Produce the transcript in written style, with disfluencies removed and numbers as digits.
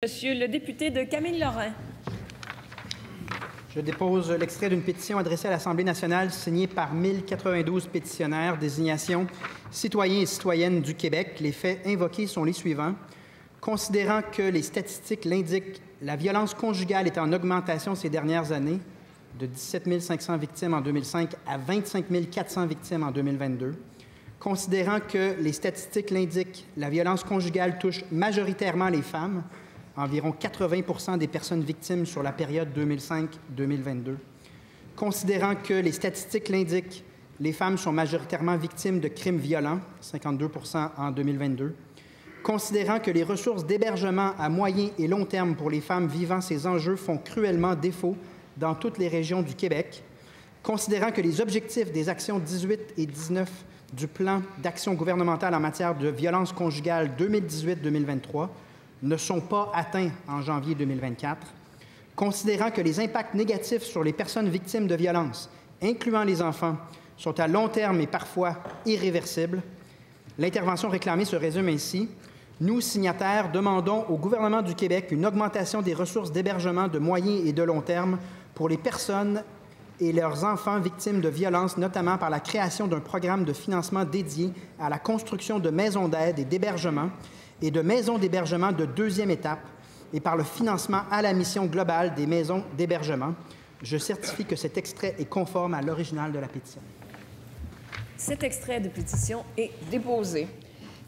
Monsieur le député de Camille-Lorrain. Je dépose l'extrait d'une pétition adressée à l'Assemblée nationale signée par 1092 pétitionnaires, désignation citoyens et citoyennes du Québec. Les faits invoqués sont les suivants. Considérant que les statistiques l'indiquent, la violence conjugale est en augmentation ces dernières années, de 17 500 victimes en 2005 à 25 400 victimes en 2022. Considérant que les statistiques l'indiquent, la violence conjugale touche majoritairement les femmes, environ 80 des personnes victimes sur la période 2005-2022. Considérant que les statistiques l'indiquent, les femmes sont majoritairement victimes de crimes violents, 52 en 2022. Considérant que les ressources d'hébergement à moyen et long terme pour les femmes vivant ces enjeux font cruellement défaut dans toutes les régions du Québec. Considérant que les objectifs des actions 18 et 19 du plan d'action gouvernementale en matière de violence conjugale 2018-2023 ne sont pas atteints en janvier 2024, considérant que les impacts négatifs sur les personnes victimes de violences, incluant les enfants, sont à long terme et parfois irréversibles, l'intervention réclamée se résume ainsi. Nous, signataires, demandons au gouvernement du Québec une augmentation des ressources d'hébergement de moyen et de long terme pour les personnes et leurs enfants victimes de violences, notamment par la création d'un programme de financement dédié à la construction de maisons d'aide et d'hébergement et de maisons d'hébergement de deuxième étape et par le financement à la mission globale des maisons d'hébergement. Je certifie que cet extrait est conforme à l'original de la pétition. Cet extrait de pétition est déposé.